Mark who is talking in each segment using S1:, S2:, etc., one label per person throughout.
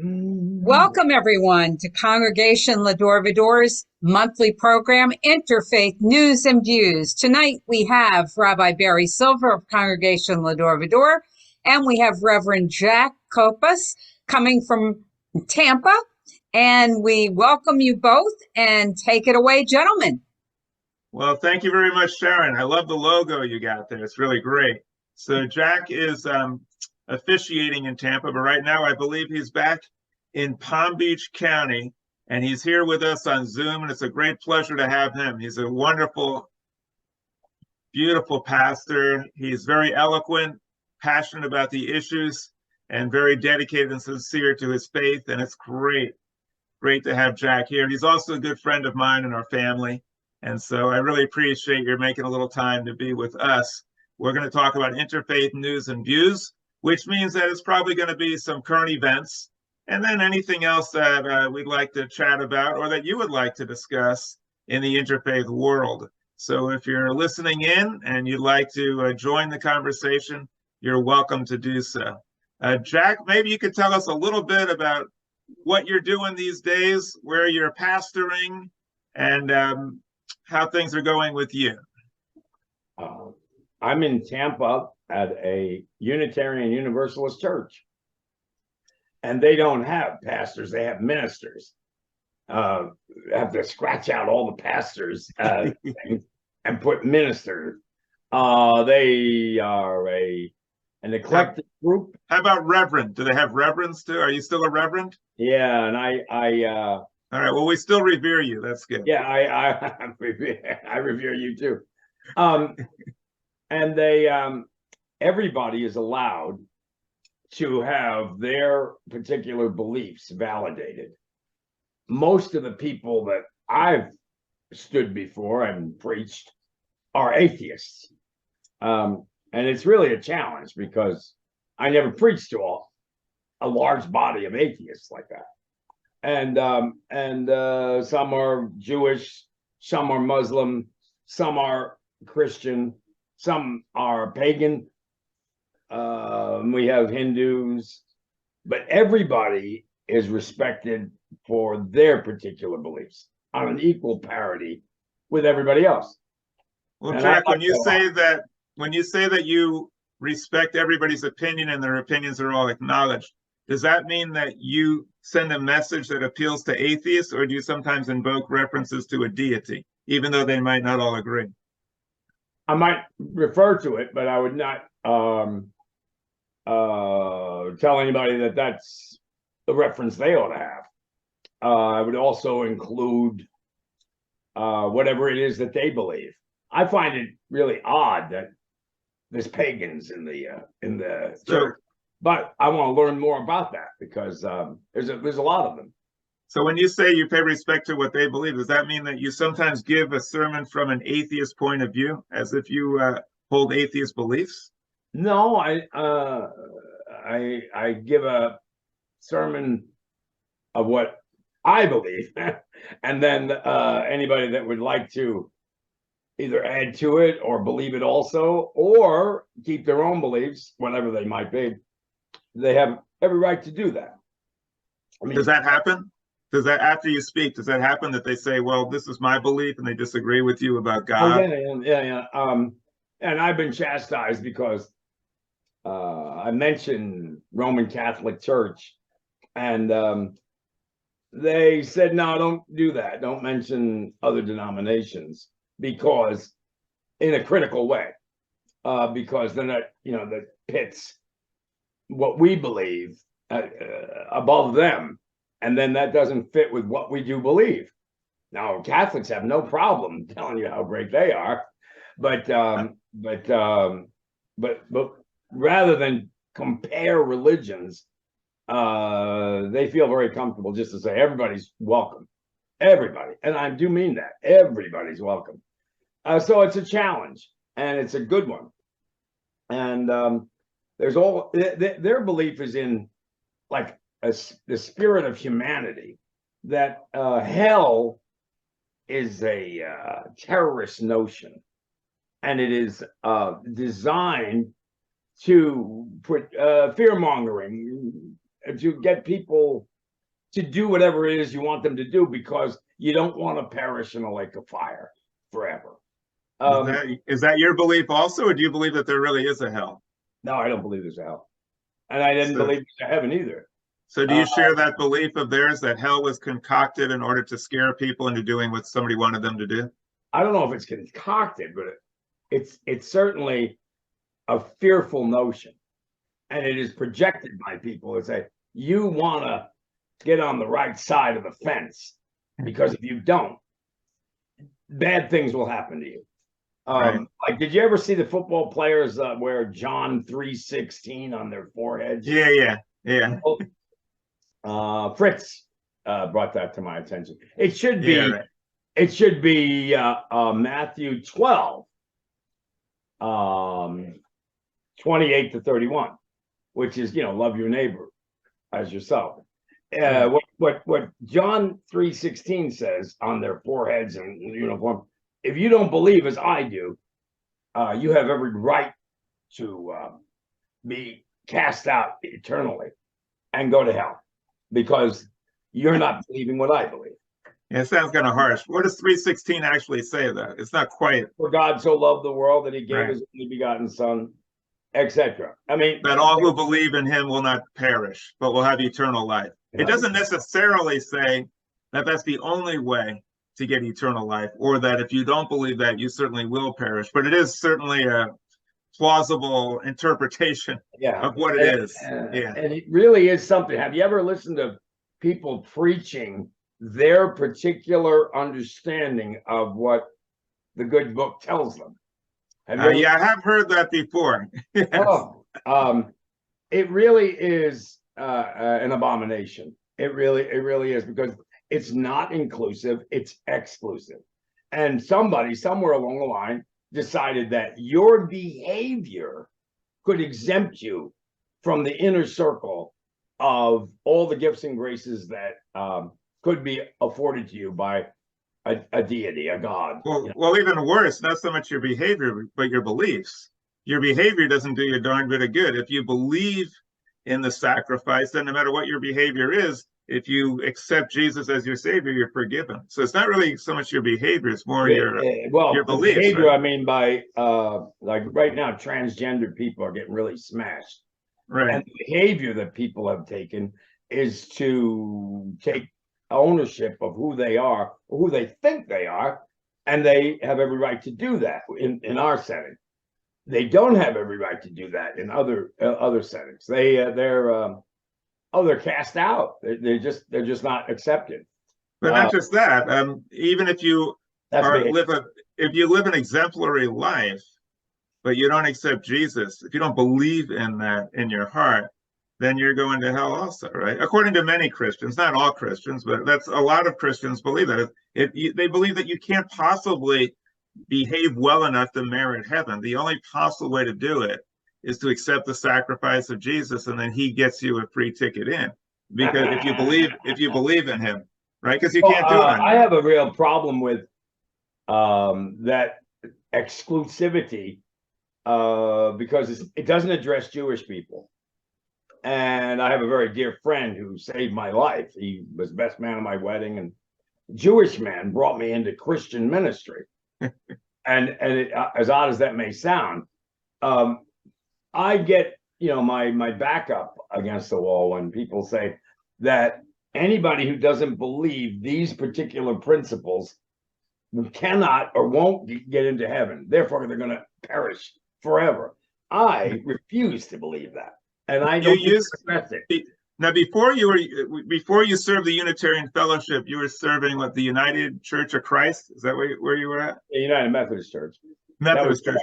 S1: Welcome, everyone, to Congregation L'Dor Va-Dor's monthly program, Interfaith News and Views. Tonight, we have Rabbi Barry Silver of Congregation L'Dor Va-Dor, and we have Reverend Jack Copas coming from Tampa. And we welcome you both, and take it away, gentlemen.
S2: Well, thank you very much, Sharon. I love the logo you got there. It's really great. So Jack is officiating in Tampa, but right now I believe he's back in Palm Beach County, and he's here with us on Zoom, and it's a great pleasure to have him. He's a wonderful, beautiful pastor. He's very eloquent, passionate about the issues, and very dedicated and sincere to his faith, and it's great to have Jack here. He's also a good friend of mine and our family, and so I really appreciate your making a little time to be with us. We're going to talk about interfaith news and views, which means that it's probably going to be some current events, and then anything else that we'd like to chat about or that you would like to discuss in the interfaith world. So if you're listening in and you'd like to join the conversation, you're welcome to do so. Jack, maybe you could tell us a little bit about what you're doing these days, where you're pastoring, and how things are going with you.
S3: I'm in Tampa at a Unitarian Universalist church, and they don't have pastors, they have ministers. I have to scratch out all the pastors and put ministers. They are an eclectic group.
S2: How about reverend? Do they have reverends too? Are you still a reverend?
S3: Yeah, and
S2: all right, well, we still revere you. That's good.
S3: Yeah, I revere you too. And they everybody is allowed to have their particular beliefs validated. Most of the people that I've stood before and preached are atheists. And it's really a challenge because I never preached to a large body of atheists like that. And some are Jewish, some are Muslim, some are Christian, some are pagan. We have Hindus, but everybody is respected for their particular beliefs on an equal parity with everybody else.
S2: Well, and Jack, when you say that you respect everybody's opinion and their opinions are all acknowledged, does that mean that you send a message that appeals to atheists, or do you sometimes invoke references to a deity, even though they might not all agree?
S3: I might refer to it, but I would not tell anybody that that's the reference they ought to have. I would also include whatever it is that they believe. I find it really odd that there's pagans in the church, but I want to learn more about that because there's a lot of them.
S2: So when you say you pay respect to what they believe, does that mean that you sometimes give a sermon from an atheist point of view, as if you hold atheist beliefs?
S3: No, I give a sermon of what I believe, and then anybody that would like to either add to it or believe it also, or keep their own beliefs, whatever they might be, they have every right to do that.
S2: I mean, does that happen? Does that, after you speak, does that happen that they say, well, this is my belief, and they disagree with you about God?
S3: Oh, yeah. And I've been chastised because I mentioned Roman Catholic Church, and they said, no, don't do that. Don't mention other denominations, because in a critical way, because then that pits what we believe above them. And then that doesn't fit with what we do believe. Now, Catholics have no problem telling you how great they are, but rather than compare religions, they feel very comfortable just to say everybody's welcome, everybody, and I do mean that, everybody's welcome. So it's a challenge, and it's a good one. And there's all their belief is in like the spirit of humanity, that hell is a terrorist notion, and it is designed to put fear mongering, to get people to do whatever it is you want them to do because you don't want to perish in a lake of fire forever.
S2: Is that your belief also, or do you believe that there really is a hell?
S3: No, I don't believe there's a hell. And I didn't believe there's a heaven either.
S2: So do you share that belief of theirs that hell was concocted in order to scare people into doing what somebody wanted them to do?
S3: I don't know if it's concocted, but it's certainly a fearful notion. And it is projected by people that say, you want to get on the right side of the fence, because if you don't, bad things will happen to you.
S2: Right.
S3: Like, did you ever see the football players wear John 3:16 on their foreheads?
S2: Yeah.
S3: Fritz brought that to my attention. It should be,
S2: right.
S3: It should be Matthew 12, 28 to 31, which is, love your neighbor as yourself. What John 3:16 says on their foreheads and uniform, if you don't believe as I do, you have every right to be cast out eternally and go to hell because you're not believing what I believe.
S2: Yeah, it sounds kind of harsh. What does 3:16 actually say, though? It's not quite.
S3: For God so loved the world that he gave his only begotten son, etc. I mean,
S2: that all who believe in him will not perish, but will have eternal life. It doesn't necessarily say that that's the only way to get eternal life, or that if you don't believe that, you certainly will perish. But it is certainly a plausible interpretation of what it is.
S3: And it really is something. Have you ever listened to people preaching their particular understanding of what the good book tells them?
S2: Yeah, I have heard that before. Yes.
S3: It really is an abomination. It really is, because it's not inclusive, it's exclusive. And somebody somewhere along the line decided that your behavior could exempt you from the inner circle of all the gifts and graces that could be afforded to you by a deity, a God.
S2: Well, even worse, not so much your behavior, but your beliefs. Your behavior doesn't do you a darn bit of good. If you believe in the sacrifice, then no matter what your behavior is, if you accept Jesus as your Savior, you're forgiven. So it's not really so much your behavior; it's more your beliefs.
S3: Behavior,
S2: right?
S3: I mean, by like right now, transgender people are getting really smashed.
S2: Right.
S3: And the behavior that people have taken is to take ownership of who they are, or who they think they are, and they have every right to do that in our setting. They don't have every right to do that in other settings. They're cast out. They're just not accepted.
S2: But not just that. Even if you live an exemplary life, but you don't accept Jesus, if you don't believe in that in your heart, then you're going to hell also, right? According to many Christians, not all Christians, but that's a lot of Christians believe that. They believe that you can't possibly behave well enough to merit heaven. The only possible way to do it is to accept the sacrifice of Jesus, and then he gets you a free ticket in. Because if you believe in him, right? Because you can't do it.
S3: I have a real problem with that exclusivity because it doesn't address Jewish people. And I have a very dear friend who saved my life. He was best man at my wedding, and Jewish man brought me into Christian ministry. and as odd as that may sound, I get my backup against the wall when people say that anybody who doesn't believe these particular principles cannot or won't get into heaven. Therefore, they're going to perish forever. I refuse to believe that. And I don't
S2: now, before you served the Unitarian Fellowship, you were serving the United Church of Christ. Is that where you were at?
S3: The United Methodist Church.
S2: Methodist Church.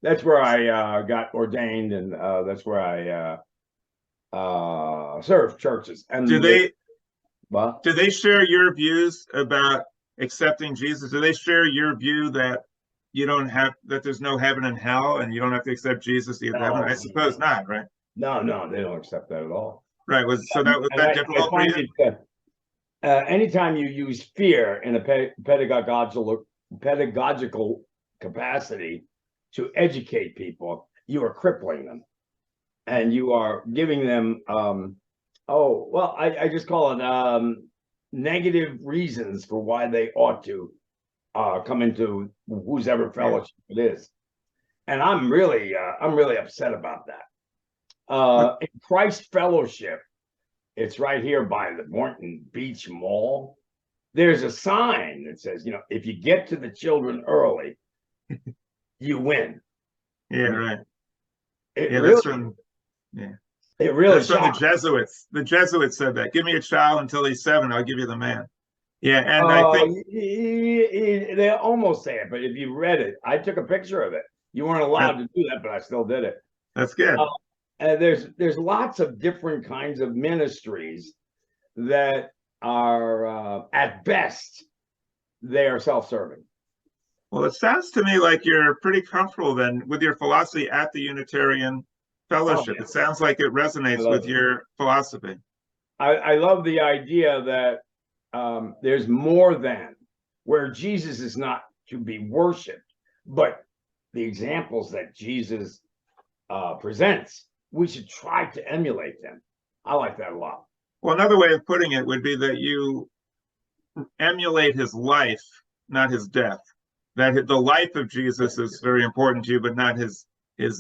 S3: That's where I got ordained, and that's where I served churches. And
S2: do they share your views about accepting Jesus? Do they share your view that there's no heaven and hell, and you don't have to accept Jesus to get heaven? I suppose not, right?
S3: No, they don't accept that at all.
S2: Right. Was that difficult for you?
S3: Anytime you use fear in a pedagogical capacity to educate people, you are crippling them, and you are giving them Oh, well, I just call it negative reasons for why they ought to come into whose ever fellowship it is. And I'm really upset about that. In Christ Fellowship, it's right here by the Boynton Beach Mall. There's a sign that says, if you get to the children early, you win.
S2: Yeah, right.
S3: It
S2: Yeah,
S3: really,
S2: that's from
S3: it really
S2: that's from the
S3: shocks.
S2: Jesuits. The Jesuits said that. Give me a child until he's 7, I'll give you the man. Yeah, and I think
S3: They almost say it, but if you read it, I took a picture of it. You weren't allowed to do that, but I still did it.
S2: that's good.
S3: And there's lots of different kinds of ministries that are at best they are self-serving.
S2: Well, it sounds to me like you're pretty comfortable then with your philosophy at the Unitarian Fellowship.
S3: Yeah.
S2: It sounds like it resonates with your philosophy.
S3: I love the idea that there's more than, where Jesus is not to be worshipped, but the examples that Jesus presents, we should try to emulate them. I like that a lot.
S2: Well, another way of putting it would be that you emulate his life, not his death. That the life of Jesus is very important to you, but not his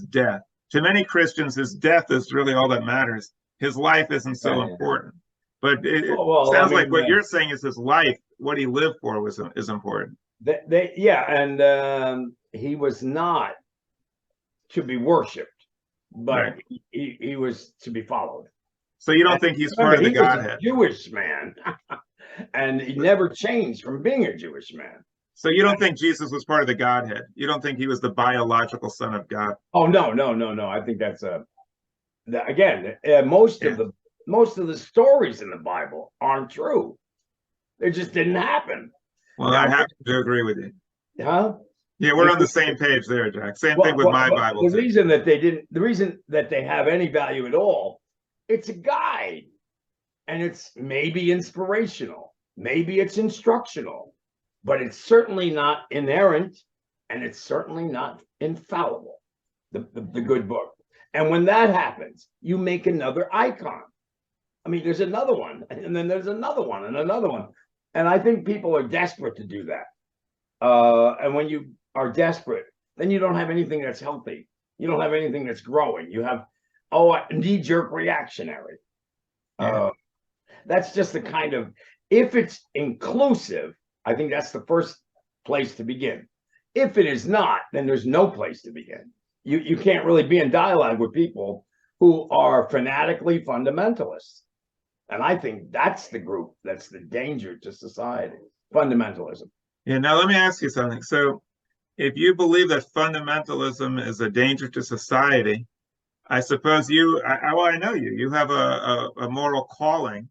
S2: death. To many Christians, his death is really all that matters. His life isn't so important. But it sounds like what you're saying is his life, what he lived for, is important.
S3: And he was not to be worshipped, but he was to be followed.
S2: So you don't think he's part of the Godhead?
S3: He was a Jewish man, and he never changed from being a Jewish man.
S2: So you don't think Jesus was part of the Godhead? You don't think he was the biological son of God?
S3: Oh, no. I think that's most of the stories in the Bible aren't true. They just didn't happen.
S2: Well, I have to agree with you.
S3: Huh?
S2: Yeah, we're on the same page there, Jack. Same thing with my Bible.
S3: The reason that they have any value at all, it's a guide, and it's maybe inspirational, maybe it's instructional, but it's certainly not inerrant, and it's certainly not infallible, the good book. And when that happens, you make another icon. I mean, there's another one, and then there's another one, and another one. And I think people are desperate to do that. And when you are desperate, then you don't have anything that's healthy. You don't have anything that's growing. You have, knee-jerk reactionary. That's just the kind of, if it's inclusive, I think that's the first place to begin. If it is not, then there's no place to begin. You can't really be in dialogue with people who are fanatically fundamentalists. And I think that's the group that's the danger to society, fundamentalism.
S2: Yeah, now let me ask you something. So if you believe that fundamentalism is a danger to society, I suppose I know you have a moral calling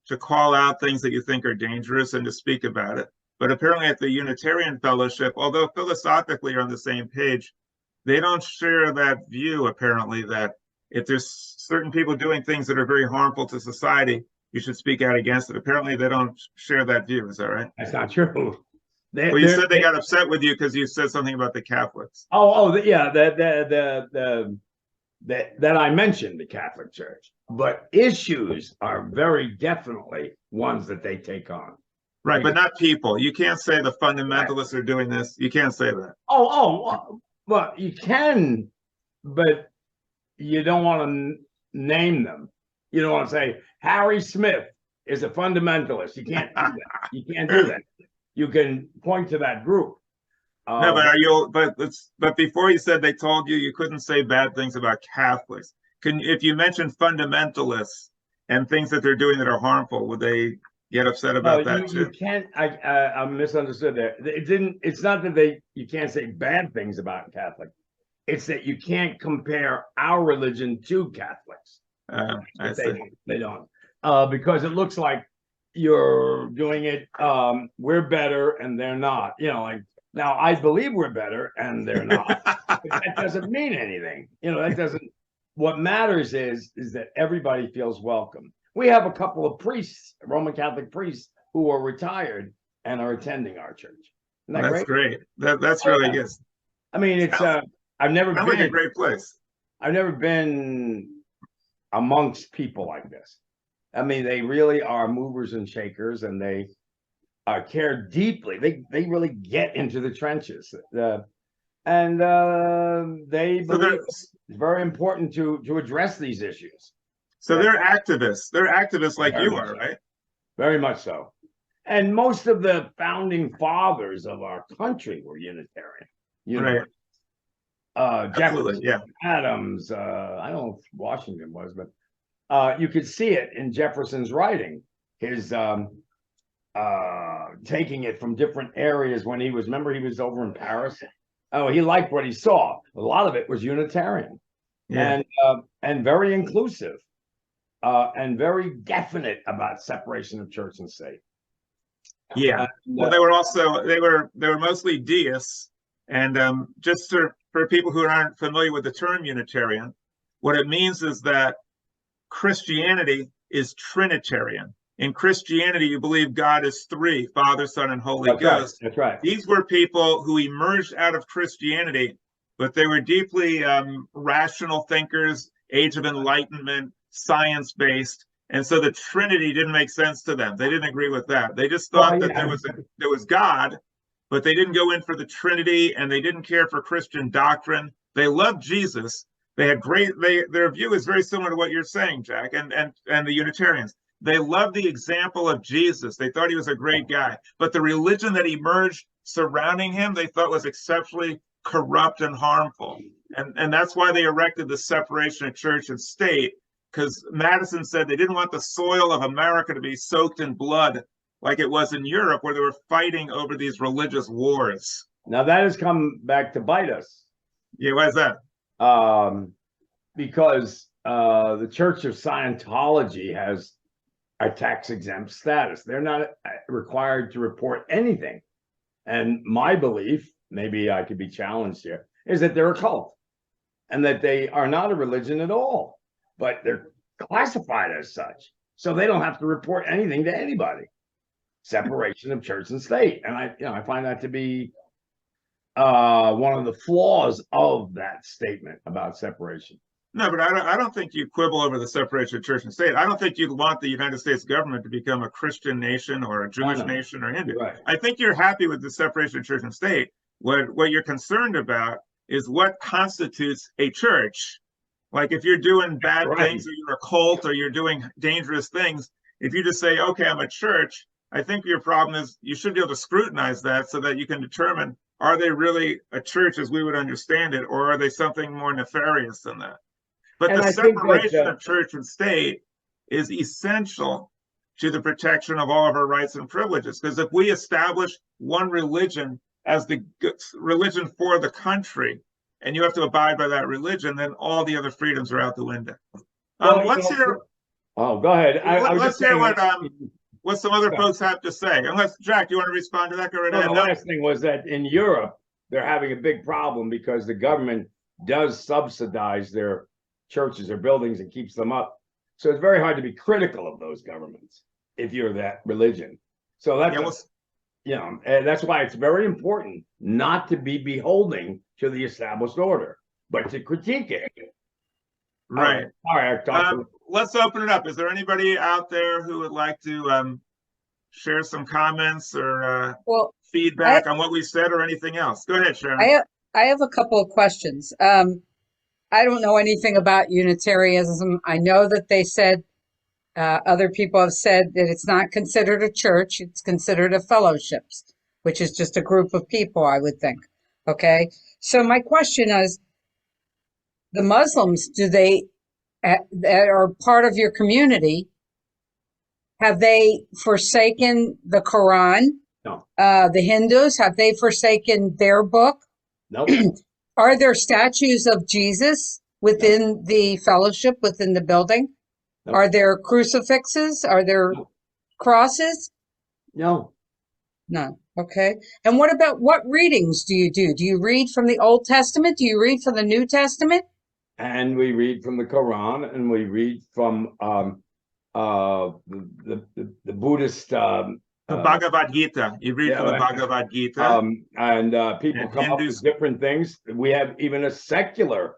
S2: to call out things that you think are dangerous and to speak about it. But apparently at the Unitarian Fellowship, although philosophically you're on the same page, they don't share that view, apparently, that if there's certain people doing things that are very harmful to society, you should speak out against it. Apparently they don't share that view. Is that right?
S3: That's not true.
S2: Well, you said they got upset with you because you said something about the Catholics.
S3: Yeah, that I mentioned the Catholic Church, but issues are very definitely ones that they take on.
S2: Right, but not people. You can't say the fundamentalists are doing this. You can't say that.
S3: Well, you can, but you don't want to name them. You don't want to say Harry Smith is a fundamentalist. You can't do that. You can't do that. You can point to that group.
S2: No, but before you said they told you couldn't say bad things about Catholics. If you mention fundamentalists and things that they're doing that are harmful, would they get upset about that too?
S3: You can't. I misunderstood there. It's not that you can't say bad things about Catholics. It's that you can't compare our religion to Catholics.
S2: I see.
S3: They don't, because it looks like you're doing it. We're better and they're not. Now I believe we're better and they're not. But that doesn't mean anything. That doesn't. What matters is that everybody feels welcome. We have a couple of priests, Roman Catholic priests, who are retired and are attending our church.
S2: That's great. That's really good.
S3: I mean, it's I've never been
S2: like a great place.
S3: I've never been amongst people like this. I mean, they really are movers and shakers, and they care deeply. They really get into the trenches, and they believe it's very important to address these issues.
S2: So they're activists. They're activists like you are,
S3: So.
S2: right?
S3: Very much so. And most of the founding fathers of our country were Unitarian.
S2: Right.
S3: Jefferson,
S2: yeah.
S3: Adams, I don't know if Washington was, but you could see it in Jefferson's writing, his taking it from different areas when he was, remember he was over in Paris? Oh, he liked what he saw. A lot of it was Unitarian, and very inclusive, and very definite about separation of church and state.
S2: Yeah. Well, they were mostly deists, and just for people who aren't familiar with the term Unitarian, what it means is that Christianity is Trinitarian. In Christianity, you believe God is three: Father, Son, and Holy Ghost.
S3: That's right.
S2: These were people who emerged out of Christianity, but they were deeply rational thinkers, Age of Enlightenment, science-based. And so the Trinity didn't make sense to them. They didn't agree with that. They just thought that there was God, but they didn't go in for the Trinity, and they didn't care for Christian doctrine. They loved Jesus. They had their view is very similar to what you're saying, Jack, and the Unitarians. They loved the example of Jesus. They thought he was a great guy, but the religion that emerged surrounding him, they thought was exceptionally corrupt and harmful. And that's why they erected the separation of church and state, because Madison said they didn't want the soil of America to be soaked in blood like it was in Europe, where they were fighting over these religious wars.
S3: Now that has come back to bite us.
S2: Yeah, why is that?
S3: Because the Church of Scientology has a tax-exempt status. They're not required to report anything. And my belief, maybe I could be challenged here, is that they're a cult and that they are not a religion at all, but they're classified as such. So they don't have to report anything to anybody. Separation of church and state. And I find that to be one of the flaws of that statement about separation.
S2: No, but I don't think you quibble over the separation of church and state. I don't think you'd want the United States government to become a Christian nation or a Jewish nation or Hindu.
S3: Right.
S2: I think you're happy with the separation of church and state. What you're concerned about is what constitutes a church. Like if you're doing bad things, or you're a cult, or you're doing dangerous things, if you just say, okay, I'm a church, I think your problem is you should be able to scrutinize that so that you can determine, are they really a church as we would understand it, or are they something more nefarious than that? But the separation of church and state is essential to the protection of all of our rights and privileges. Because if we establish one religion as the religion for the country, and you have to abide by that religion, then all the other freedoms are out the window. Let's hear.
S3: Oh, go ahead.
S2: Let's hear what some other folks have to say. Unless, Jack, you want to respond to that? Go right ahead.
S3: The last thing was that in Europe, they're having a big problem because the government does subsidize their churches or buildings and keeps them up. So it's very hard to be critical of those governments if you're that religion. So that's and that's why it's very important not to be beholden to the established order, but to critique it.
S2: Right.
S3: All right.
S2: Let's open it up. Is there anybody out there who would like to share some comments or feedback on what we said or anything else? Go ahead, Sharon.
S1: I have a couple of questions. I don't know anything about Unitarianism. I know that they said, other people have said that it's not considered a church. It's considered a fellowship, which is just a group of people, I would think. Okay. So my question is, the Muslims, that are part of your community, have they forsaken the Quran?
S3: No.
S1: The Hindus, have they forsaken their book?
S3: No.
S1: Are there statues of Jesus within the fellowship, within the building?
S3: No.
S1: Are there crucifixes? Are there crosses?
S3: No.
S1: No. Okay. And what readings do you do? Do you read from the Old Testament? Do you read from the New Testament?
S3: And we read from the Quran, and we read from the Buddhist
S2: the Bhagavad Gita. You read from the Bhagavad Gita.
S3: And people come up with different things. We have even a secular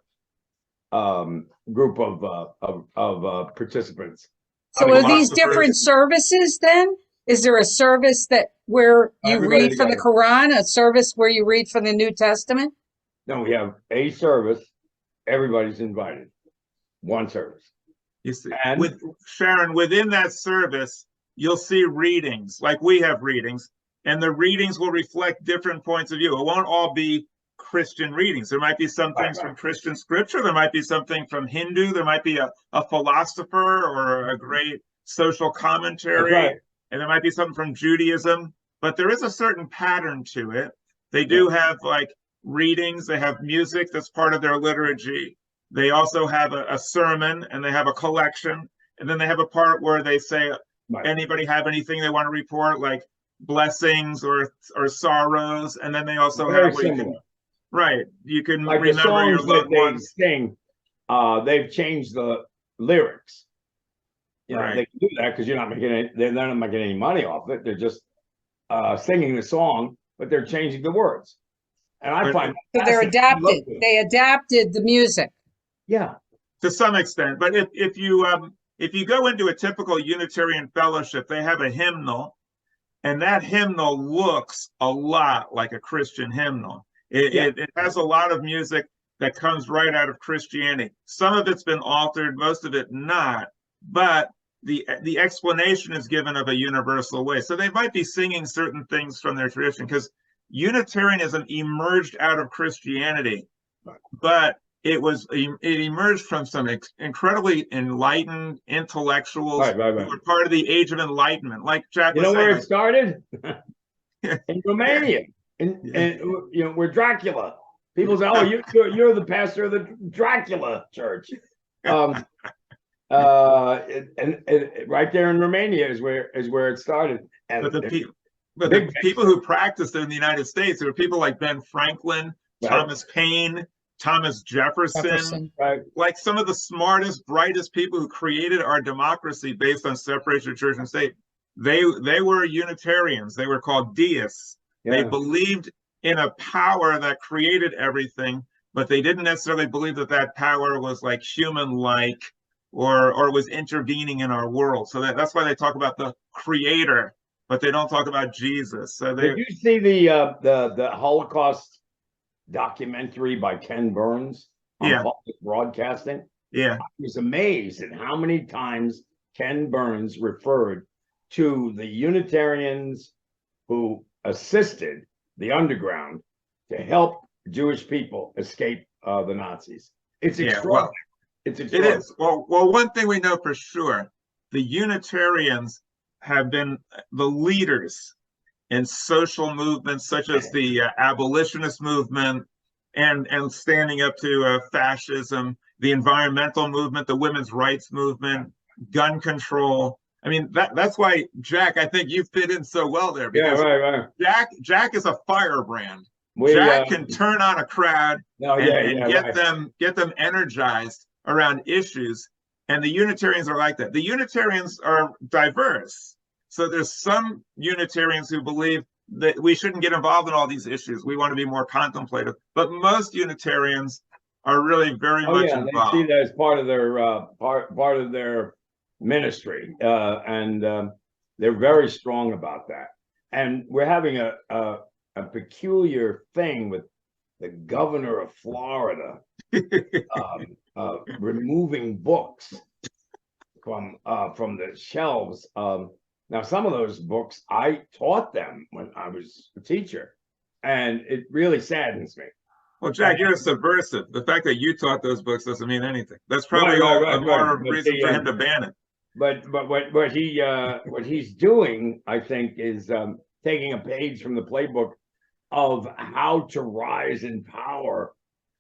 S3: group of participants.
S1: So are these
S2: philosophers.
S1: different services then? Is there a service where you
S3: Everybody
S1: read from the
S3: together.
S1: Quran, a service where you read from the New Testament?
S3: No, we have a service. Everybody's invited. One service.
S2: You see,
S3: And
S2: Sharon, within that service, you'll see readings, like we have readings, and the readings will reflect different points of view. It won't all be Christian readings. There might be some things from Christian scripture. There might be something from Hindu. There might be a philosopher or a great social commentary.
S3: right.
S2: And there might be something from Judaism. But there is a certain pattern to it. They do have like readings. They have music that's part of their liturgy. They also have a sermon, and they have a collection. And then they have a part where they say, anybody have anything they want to report, like blessings or sorrows? And then they also have where you can, you can
S3: like
S2: remember
S3: the songs
S2: your loved ones.
S3: They sing. They've changed the lyrics. You know, they can do that because they're not making any money off it. They're just singing the song, but they're changing the words. And I find
S1: so they're adapted. They adapted the music.
S3: Yeah,
S2: to some extent. But if you go into a typical Unitarian fellowship, they have a hymnal, and that hymnal looks a lot like a Christian hymnal. It has a lot of music that comes right out of Christianity. Some of it's been altered, most of it not, but the explanation is given of a universal way. So they might be singing certain things from their tradition, because Unitarianism emerged out of Christianity, but it emerged from some incredibly enlightened intellectuals who were part of the Age of Enlightenment. Like Jack was saying,
S3: where it started? In Romania, and where Dracula. People say, "Oh, you're the pastor of the Dracula church," and right there in Romania is where it started. And
S2: but the people who practiced it in the United States, there were people like Ben Franklin, Thomas Paine, Thomas Jefferson, like some of the smartest, brightest people who created our democracy based on separation of church and state. They were Unitarians. They were called deists. They believed in a power that created everything, but they didn't necessarily believe that power was like human-like or was intervening in our world. So that's why they talk about the creator, but they don't talk about Jesus. So
S3: did you see the Holocaust documentary by Ken Burns on public broadcasting?
S2: Yeah,
S3: I was amazed at how many times Ken Burns referred to the Unitarians who assisted the underground to help Jewish people escape the Nazis. It's extraordinary. It's extraordinary.
S2: It is. Well, one thing we know for sure, the Unitarians have been the leaders in social movements such as the abolitionist movement and standing up to fascism, the environmental movement, the women's rights movement, gun control. I mean, that's why, Jack, I think you fit in so well there, because Jack is a firebrand. Jack can turn on a crowd and get them energized around issues. And the Unitarians are like that. The Unitarians are diverse. So there's some Unitarians who believe that we shouldn't get involved in all these issues. We want to be more contemplative. But most Unitarians are really very much involved.
S3: They see that as part of their part of their ministry, and they're very strong about that. And we're having a peculiar thing with the governor of Florida removing books from the shelves. Now, some of those books I taught them when I was a teacher, and it really saddens me.
S2: Well, Jack, you're a subversive. The fact that you taught those books doesn't mean anything. That's probably more reason for him to ban it.
S3: But what he's doing, I think, is taking a page from the playbook of how to rise in power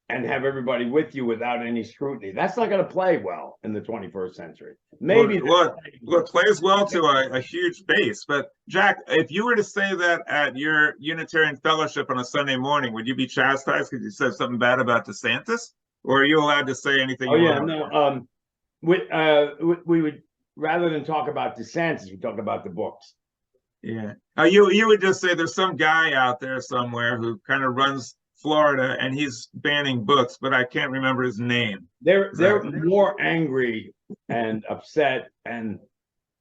S3: and have everybody with you without any scrutiny. That's not going to play well in the 21st century. Maybe
S2: it plays well to a huge base. But Jack, if you were to say that at your Unitarian fellowship on a Sunday morning, would you be chastised because you said something bad about DeSantis, or are you allowed to say anything?
S3: Oh yeah, no. We would, rather than talk about DeSantis, we talk about the books.
S2: Yeah. You would just say there's some guy out there somewhere who kind of runs Florida and he's banning books, but I can't remember his name.
S3: They're more angry and upset and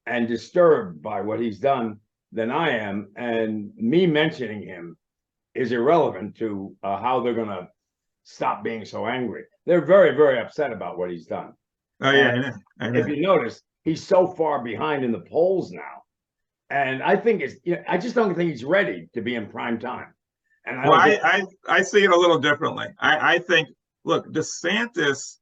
S3: and disturbed by what he's done than I am. And me mentioning him is irrelevant to how they're going to stop being so angry. They're very, very upset about what he's done.
S2: Oh, yeah, I know.
S3: If you notice, he's so far behind in the polls now. And I think I just don't think he's ready to be in prime time. And
S2: I see it a little differently. I think, look, DeSantis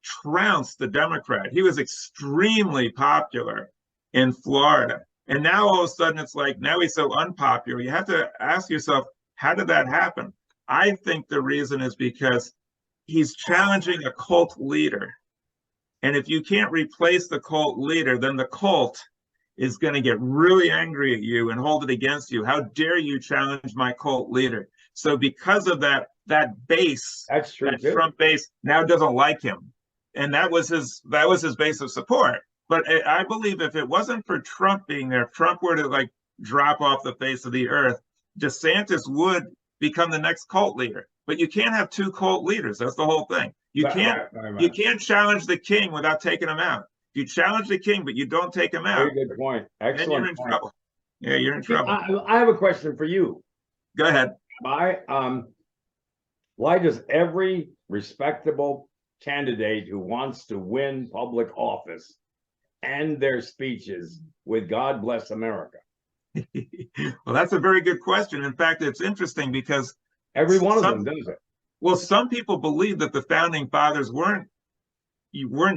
S2: trounced the Democrat. He was extremely popular in Florida. And now all of a sudden it's like, now he's so unpopular. You have to ask yourself, how did that happen? I think the reason is because he's challenging a cult leader. And if you can't replace the cult leader, then the cult is going to get really angry at you and hold it against you. How dare you challenge my cult leader? So because of that base,
S3: that's true,
S2: that Trump base now doesn't like him. And that was his base of support. But I believe if it wasn't for Trump being there, if Trump were to like drop off the face of the earth, DeSantis would become the next cult leader. But you can't have two cult leaders. That's the whole thing. You can't challenge the king without taking him out. You challenge the king, but you don't take him out.
S3: Very good point. Excellent.
S2: Then you're in trouble. Yeah, you're in trouble.
S3: I have a question for you.
S2: Go ahead.
S3: Why does every respectable candidate who wants to win public office end their speeches with "God bless America"?
S2: Well, that's a very good question. In fact, it's interesting because
S3: every one of them does it.
S2: Well, some people believe that the founding fathers weren't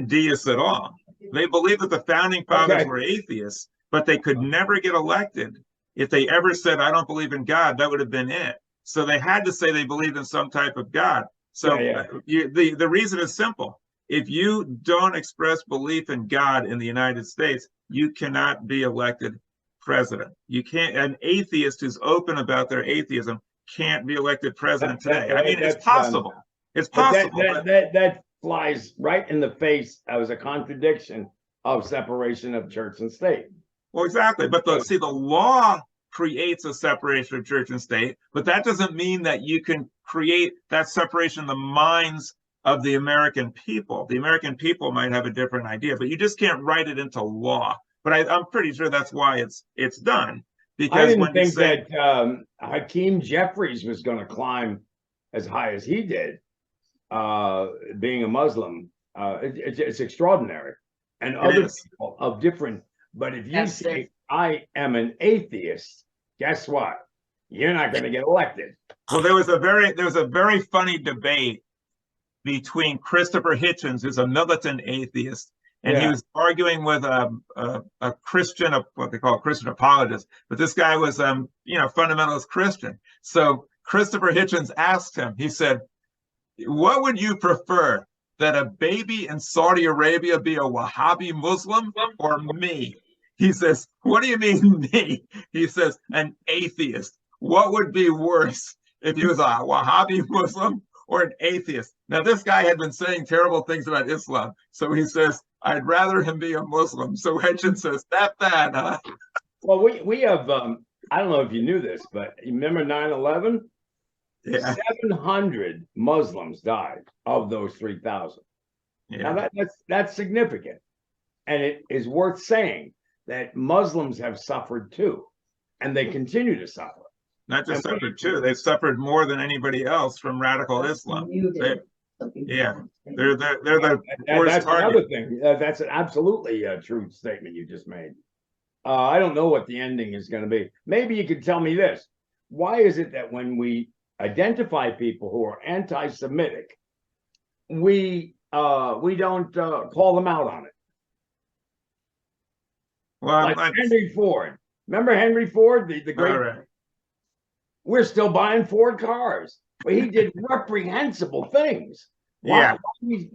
S2: deists at all. They believe that the founding fathers were atheists, but they could never get elected. If they ever said, "I don't believe in God," that would have been it. So they had to say they believed in some type of God. So the reason is simple. If you don't express belief in God in the United States, you cannot be elected president. You can't. An atheist who's open about their atheism can't be elected president today. I mean, it's possible. It's possible.
S3: That flies right in the face as a contradiction of separation of church and state.
S2: Well, exactly. But the law creates a separation of church and state, but that doesn't mean that you can create that separation in the minds of the American people. The American people might have a different idea, but you just can't write it into law. But I'm pretty sure that's why it's done. Because
S3: I didn't think that Hakeem Jeffries was going to climb as high as he did, being a Muslim. It's extraordinary. And other people of different, but if you say, "I am an atheist," guess what? You're not going to get elected.
S2: Well, there was a very funny debate between Christopher Hitchens, who's a militant atheist, and he was arguing with a Christian, what they call a Christian apologist. But this guy was, fundamentalist Christian. So Christopher Hitchens asked him, he said, "What would you prefer, that a baby in Saudi Arabia be a Wahhabi Muslim or me?" He says, "What do you mean me?" He says, "An atheist. What would be worse, if he was a Wahhabi Muslim or an atheist?" Now, this guy had been saying terrible things about Islam. So he says, "I'd rather him be a Muslim." So Hitchens says, "That bad, huh?"
S3: Well, we have, I don't know if you knew this, but you remember 9/11? Yeah. 700 Muslims died of those 3,000. Yeah. Now that's significant. And it is worth saying that Muslims have suffered too, and they continue to suffer.
S2: Not just suffered too, they've suffered more than anybody else from radical Islam. They're the worst target.
S3: Another thing. That's an absolutely true statement you just made. I don't know what the ending is going to be. Maybe you could tell me this. Why is it that when we identify people who are anti-Semitic, we don't call them out on it?
S2: Well,
S3: like Henry Ford. Remember Henry Ford, the great?
S2: Right.
S3: We're still buying Ford cars, but he did reprehensible things. Why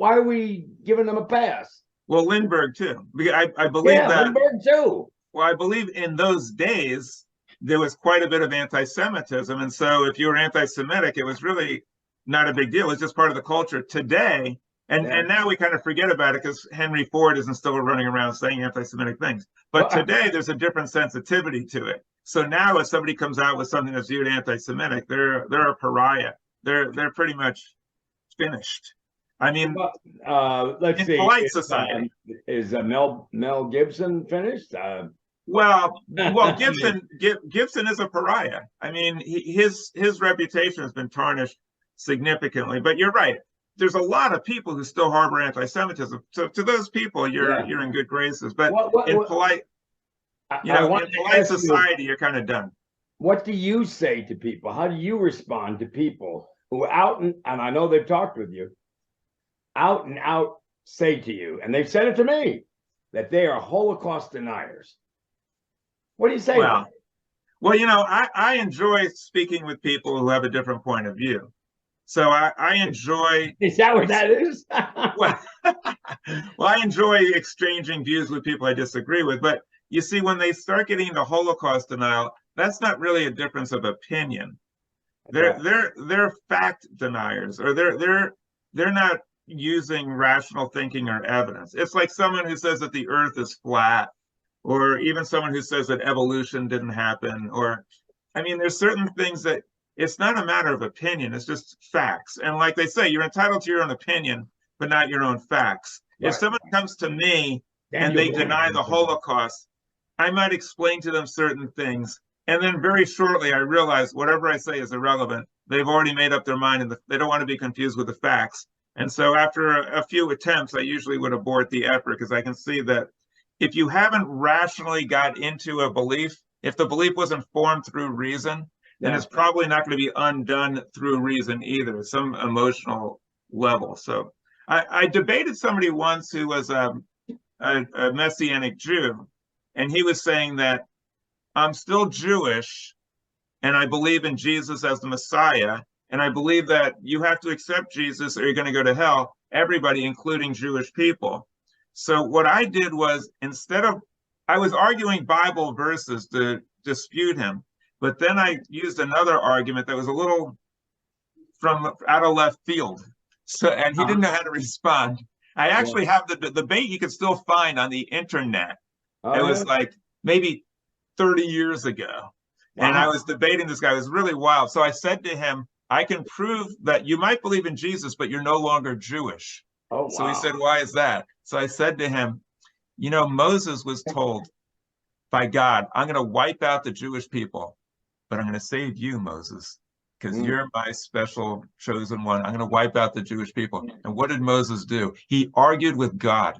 S3: are we giving them a pass?
S2: Well, Lindbergh too. I believe that.
S3: Lindbergh too.
S2: Well, I believe in those days there was quite a bit of anti-Semitism, and so if you were anti-Semitic, it was really not a big deal. It's just part of the culture. Today, and now we kind of forget about it because Henry Ford isn't still running around saying anti-Semitic things. But today there's a different sensitivity to it. So now if somebody comes out with something that's viewed anti-Semitic, they're a pariah. They're pretty much finished. I mean,
S3: let's
S2: in
S3: see.
S2: polite society.
S3: Is Mel Gibson finished?
S2: Well, Gibson is a pariah. I mean, his reputation has been tarnished significantly. But you're right. There's a lot of people who still harbor anti-Semitism. So to those people, you're in good graces. But in polite society, you're kind of done.
S3: What do you say to people? How do you respond to people who and I know they've talked with you, out and out say to you, and they've said it to me, that they are Holocaust deniers? What do you say?
S2: Well, I enjoy speaking with people who have a different point of view. So I enjoy.
S3: Is that what that is?
S2: well, I enjoy exchanging views with people I disagree with. But you see, when they start getting into Holocaust denial, that's not really a difference of opinion. They're fact deniers, or they're not using rational thinking or evidence. It's like someone who says that the Earth is flat, or even someone who says that evolution didn't happen. Or, I mean, there's certain things that it's not a matter of opinion, it's just facts. And like they say, you're entitled to your own opinion, but not your own facts. Right. If someone comes to me and they deny the Holocaust, I might explain to them certain things. And then very shortly, I realize whatever I say is irrelevant. They've already made up their mind and they don't want to be confused with the facts. And so after a few attempts, I usually would abort the effort, because I can see that if you haven't rationally got into a belief, if the belief wasn't formed through reason, then it's probably not going to be undone through reason either, some emotional level. So I debated somebody once who was a Messianic Jew, and he was saying that I'm still Jewish and I believe in Jesus as the Messiah, and I believe that you have to accept Jesus or you're going to go to hell, everybody, including Jewish people. So what I did was, I was arguing Bible verses to dispute him, but then I used another argument that was a little from out of left field. And he didn't know how to respond. I actually have the debate you can still find on the internet. It was like maybe 30 years ago. Wow. And I was debating this guy. It was really wild. So I said to him, I can prove that you might believe in Jesus, but you're no longer Jewish. Oh, wow. So he said, why is that? So I said to him, Moses was told by God, I'm going to wipe out the Jewish people, but I'm going to save you, Moses, because you're my special chosen one. I'm going to wipe out the Jewish people. And what did Moses do? He argued with God.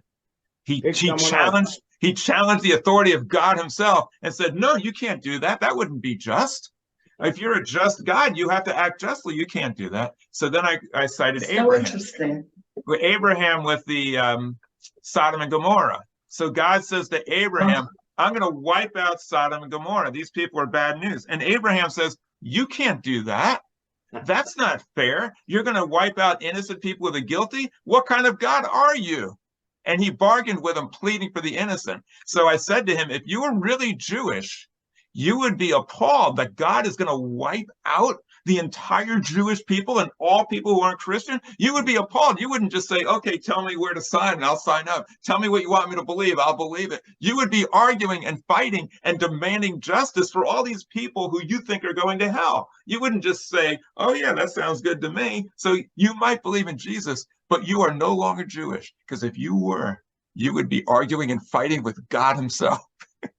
S2: He challenged the authority of God himself and said, no, you can't do that. That wouldn't be just. If you're a just God, you have to act justly. You can't do that. So then I cited Abraham.
S1: Interesting.
S2: Abraham with the Sodom and Gomorrah. So God says to Abraham, I'm going to wipe out Sodom and Gomorrah. These people are bad news. And Abraham says, you can't do that. That's not fair. You're going to wipe out innocent people with the guilty? What kind of God are you? And he bargained with him, pleading for the innocent. So I said to him, if you were really Jewish, you would be appalled that God is going to wipe out the entire Jewish people and all people who aren't Christian. You would be appalled. You wouldn't just say, okay, tell me where to sign and I'll sign up. Tell me what you want me to believe. I'll believe it. You would be arguing and fighting and demanding justice for all these people who you think are going to hell. You wouldn't just say, oh yeah, that sounds good to me. So you might believe in Jesus, but you are no longer Jewish, because if you were, you would be arguing and fighting with God himself.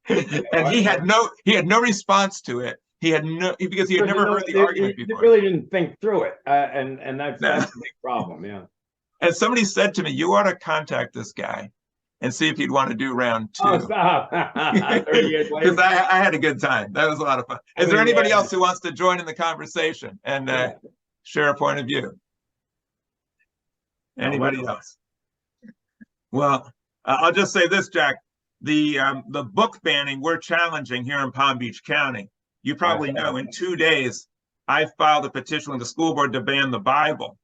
S2: And he had no response to it. Because he had never heard the argument before.
S3: He really didn't think through it, and that's a big problem. Yeah.
S2: And somebody said to me, "You ought to contact this guy and see if he'd want to do round 2."
S3: Oh, stop! 30 years later.
S2: Because I had a good time. That was a lot of fun. Is there anybody else who wants to join in the conversation and share a point of view? Anybody else? Well, I'll just say this, Jack. The book banning we're challenging here in Palm Beach County. You probably know in 2 days, I filed a petition with the school board to ban the Bible,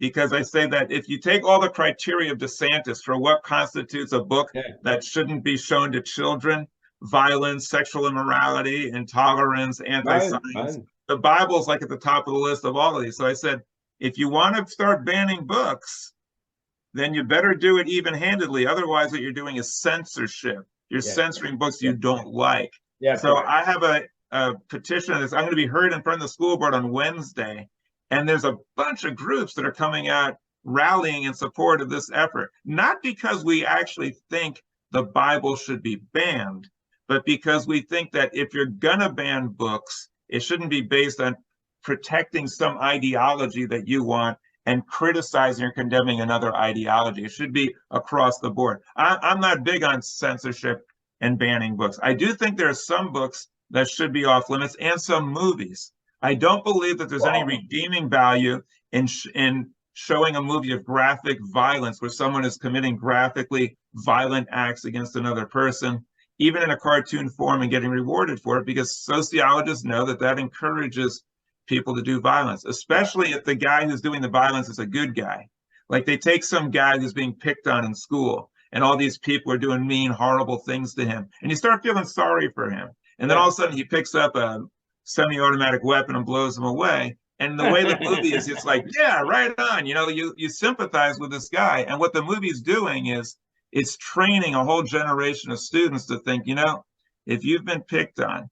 S2: because I say that if you take all the criteria of DeSantis for what constitutes a book that shouldn't be shown to children, violence, sexual immorality, intolerance, anti-science, the Bible's like at the top of the list of all of these. So I said, if you want to start banning books, then you better do it even-handedly. Otherwise, what you're doing is censorship. You're censoring books you don't like. So I have a petition that's I'm going to be heard in front of the school board on Wednesday. And there's a bunch of groups that are coming out rallying in support of this effort, not because we actually think the Bible should be banned, but because we think that if you're gonna ban books, it shouldn't be based on protecting some ideology that you want and criticizing or condemning another ideology. It should be across the board. I'm not big on censorship and banning books. I do think there are some books that should be off limits and some movies. I don't believe that there's any redeeming value in showing a movie of graphic violence where someone is committing graphically violent acts against another person, even in a cartoon form, and getting rewarded for it, because sociologists know that that encourages people to do violence, especially if the guy who's doing the violence is a good guy. Like they take some guy who's being picked on in school and all these people are doing mean, horrible things to him, and you start feeling sorry for him. And then all of a sudden he picks up a semi-automatic weapon and blows them away. And the way the movie is, it's like, yeah, right on. You know, you sympathize with this guy. And what the movie's doing is it's training a whole generation of students to think, you know, if you've been picked on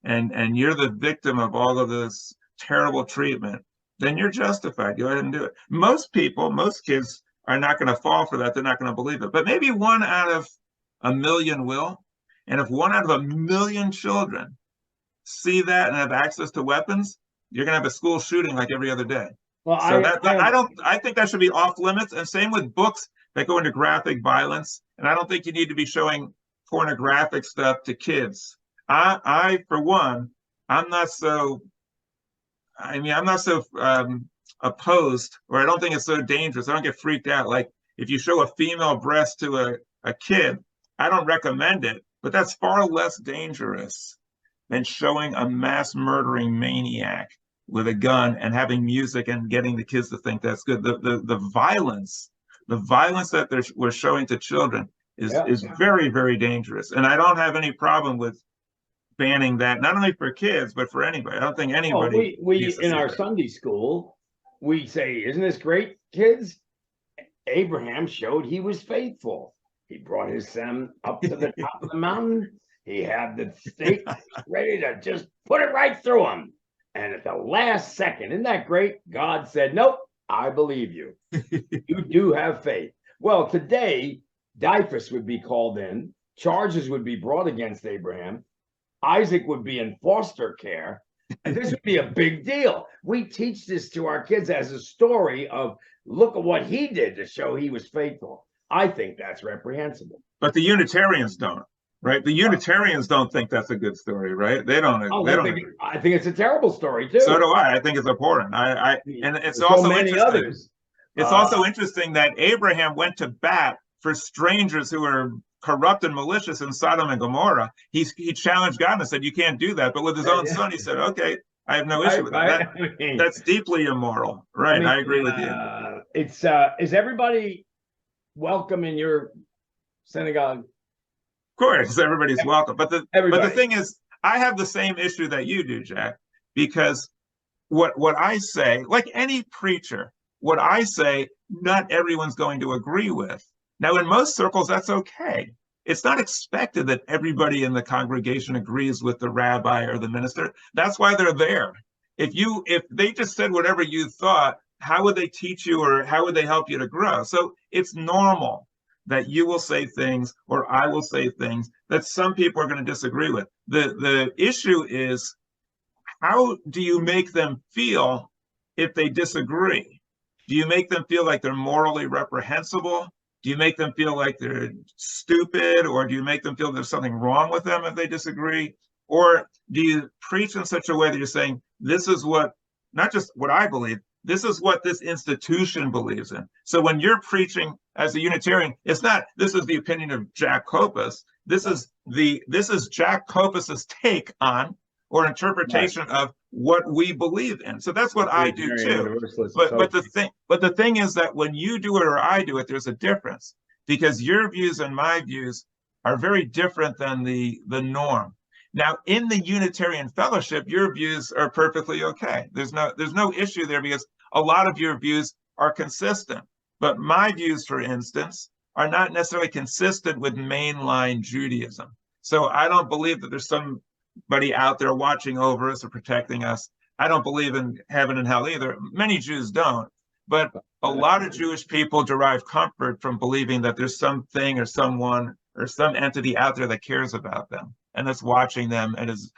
S2: and you're the victim of all of this terrible treatment, then you're justified. Go ahead and do it. Most people, most kids are not going to fall for that. They're not going to believe it. But maybe 1 out of a million will. And if 1 out of a million children see that and have access to weapons, you're going to have a school shooting like every other day. Well, so I think that should be off limits. And same with books that go into graphic violence. And I don't think you need to be showing pornographic stuff to kids. I for one, I'm not so opposed, or I don't think it's so dangerous. I don't get freaked out. Like if you show a female breast to a kid, I don't recommend it, but that's far less dangerous than showing a mass murdering maniac with a gun and having music and getting the kids to think that's good. The violence that we're showing to children is very, very dangerous. And I don't have any problem with banning that, not only for kids, but for anybody. I don't think anybody.
S3: We in our Sunday school, we say, isn't this great, kids? Abraham showed he was faithful. He brought his son up to the top of the mountain. He had the stake ready to just put it right through him. And at the last second, isn't that great? God said, nope, I believe you. You do have faith. Well, today, Dyfus would be called in. Charges would be brought against Abraham. Isaac would be in foster care. And this would be a big deal. We teach this to our kids as a story of, look at what he did to show he was faithful. I think that's reprehensible.
S2: But the Unitarians don't. Right, the Unitarians don't think that's a good story, right? They don't.
S3: I think it's a terrible story too.
S2: So do I. I think it's abhorrent. And it's also interesting.
S3: Others.
S2: It's also interesting that Abraham went to bat for strangers who were corrupt and malicious in Sodom and Gomorrah. He challenged God and said, "You can't do that." But with his own son, he said, "Okay, I have no issue with that." That's deeply immoral, right? I agree with you.
S3: It's is everybody welcome in your synagogue?
S2: Of course, everybody's welcome. But the thing is, I have the same issue that you do, Jack, because what I say, like any preacher, what I say, not everyone's going to agree with. Now, in most circles, that's okay. It's not expected that everybody in the congregation agrees with the rabbi or the minister. That's why they're there. If they just said whatever you thought, how would they teach you or how would they help you to grow? So it's normal that you will say things or I will say things that some people are going to disagree with. The issue is, how do you make them feel if they disagree? Do you make them feel like they're morally reprehensible? Do you make them feel like they're stupid? Or do you make them feel there's something wrong with them if they disagree? Or do you preach in such a way that you're saying, this is what, not just what I believe, this is what this institution believes in. So when you're preaching as a Unitarian, it's not, this is the opinion of Jack Copas. This is Jack Copas's take on or interpretation of what we believe in. So that's what I do too. But the thing is that when you do it or I do it, there's a difference, because your views and my views are very different than the norm. Now, in the Unitarian Fellowship, your views are perfectly okay. There's no issue there because a lot of your views are consistent. But my views, for instance, are not necessarily consistent with mainline Judaism. So I don't believe that there's somebody out there watching over us or protecting us. I don't believe in heaven and hell either. Many Jews don't. But a lot of Jewish people derive comfort from believing that there's something or someone or some entity out there that cares about them and that's watching them and is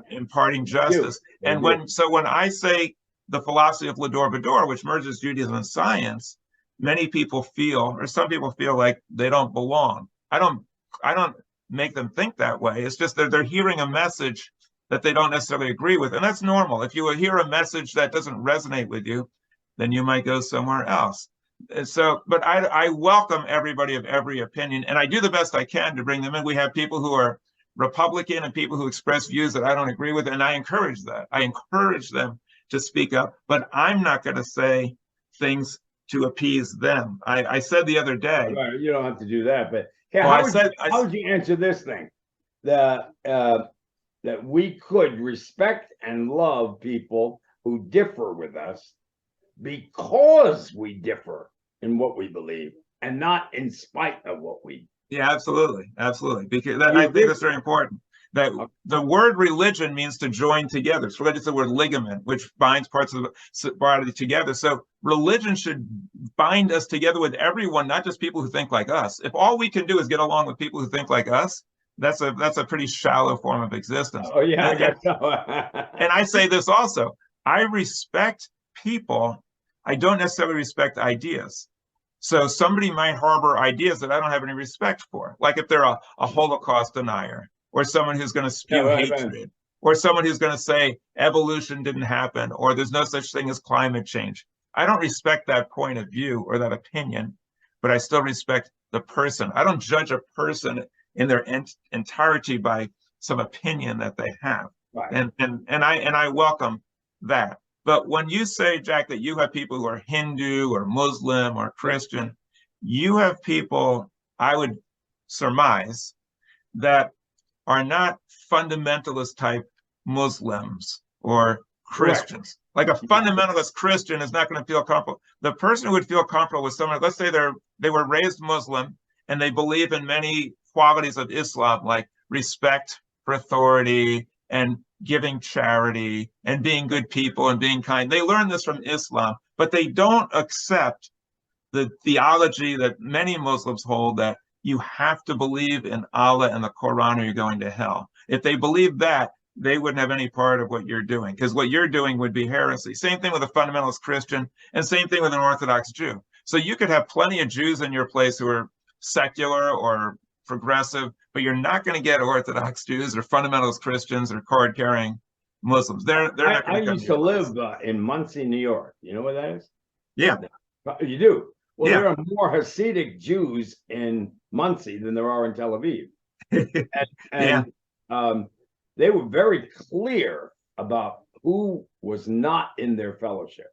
S2: imparting justice. And when I say the philosophy of L'Dor Va-Dor, which merges Judaism and science, many people feel, or some people feel like they don't belong. I don't make them think that way. It's just that they're hearing a message that they don't necessarily agree with. And that's normal. If you hear a message that doesn't resonate with you, then you might go somewhere else. And so, but I welcome everybody of every opinion, and I do the best I can to bring them in. We have people who are Republican and people who express views that I don't agree with, and I encourage that. I encourage them to speak up, but I'm not going to say things to appease them. I said the other day.
S3: Right, you don't have to do that, but how would you answer this thing? That we could respect and love people who differ with us because we differ in what we believe and not in spite of what we.
S2: Yeah, absolutely. Because I think that's very important. That the word religion means to join together. So it's the word ligament, which binds parts of the body together. So religion should bind us together with everyone, not just people who think like us. If all we can do is get along with people who think like us, that's a pretty shallow form of existence.
S3: Oh yeah, I guess so.
S2: And I say this also: I respect people. I don't necessarily respect ideas. So somebody might harbor ideas that I don't have any respect for, like if they're a Holocaust denier, or someone who's going to spew hatred, or someone who's going to say evolution didn't happen, or there's no such thing as climate change. I don't respect that point of view or that opinion, but I still respect the person. I don't judge a person in their entirety by some opinion that they have.
S3: Right.
S2: And I welcome that. But when you say, Jack, that you have people who are Hindu or Muslim or Christian, you have people, I would surmise, that are not fundamentalist type Muslims or Christians. Like a fundamentalist Christian is not going to feel comfortable. The person who would feel comfortable with someone, let's say they were raised Muslim and they believe in many qualities of Islam, like respect for authority and giving charity and being good people and being kind. They learn this from Islam, but they don't accept the theology that many Muslims hold, that you have to believe in Allah and the Quran or you're going to hell. If they believe that, they wouldn't have any part of what you're doing, because what you're doing would be heresy. Same thing with a fundamentalist Christian, and same thing with an Orthodox Jew. So you could have plenty of Jews in your place who are secular or progressive, but you're not going to get Orthodox Jews or fundamentalist Christians or card-carrying Muslims. They're not going to.
S3: I used to live in Muncie, New York. You know where that is?
S2: Yeah.
S3: You do? Well, there are more Hasidic Jews in Muncie than there are in Tel Aviv. And they were very clear about who was not in their fellowship.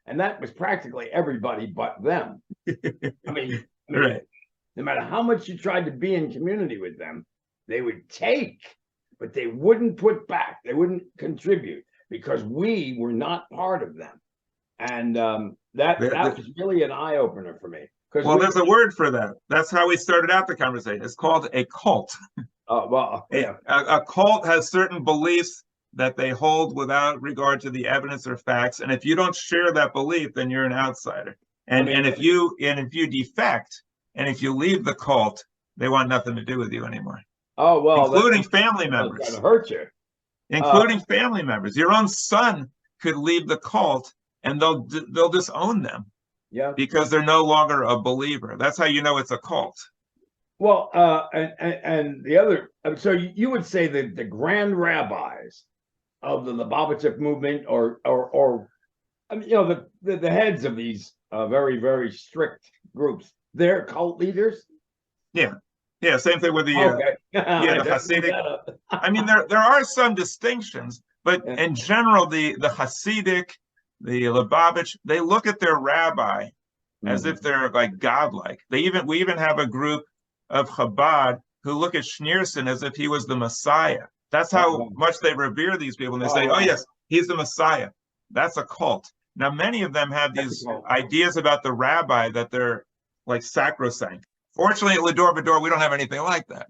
S3: And that was practically everybody but them. I mean,
S2: right.
S3: No matter how much you tried to be in community with them, they would take, but they wouldn't put back. They wouldn't contribute because we were not part of them. And that was really an eye-opener for me.
S2: Well, there's a word for that. That's how we started out the conversation. It's called a cult. A cult has certain beliefs that they hold without regard to the evidence or facts. And if you don't share that belief, then you're an outsider. And if you defect, and if you leave the cult, they want nothing to do with you anymore.
S3: Oh, well,
S2: including family members.
S3: That's gonna hurt you.
S2: Including family members. Your own son could leave the cult, and they'll disown them.
S3: Yeah.
S2: Because they're no longer a believer. That's how you know it's a cult.
S3: Well, and the other, so you would say that the grand rabbis of the Lubavitcher movement, or I mean, the heads of these very, very strict groups, they're cult leaders.
S2: Yeah. Same thing with the the Hasidic. I mean, there are some distinctions, but in general, the Hasidic, the Lubavitch, they look at their rabbi as if they're like godlike. We even have a group of Chabad who look at Schneerson as if he was the Messiah. That's how much they revere these people. And they say, oh yes, he's the Messiah. That's a cult. Now, many of them have these ideas about the rabbi that they're like sacrosanct. Fortunately, at L'Dor Va-Dor, we don't have anything like that.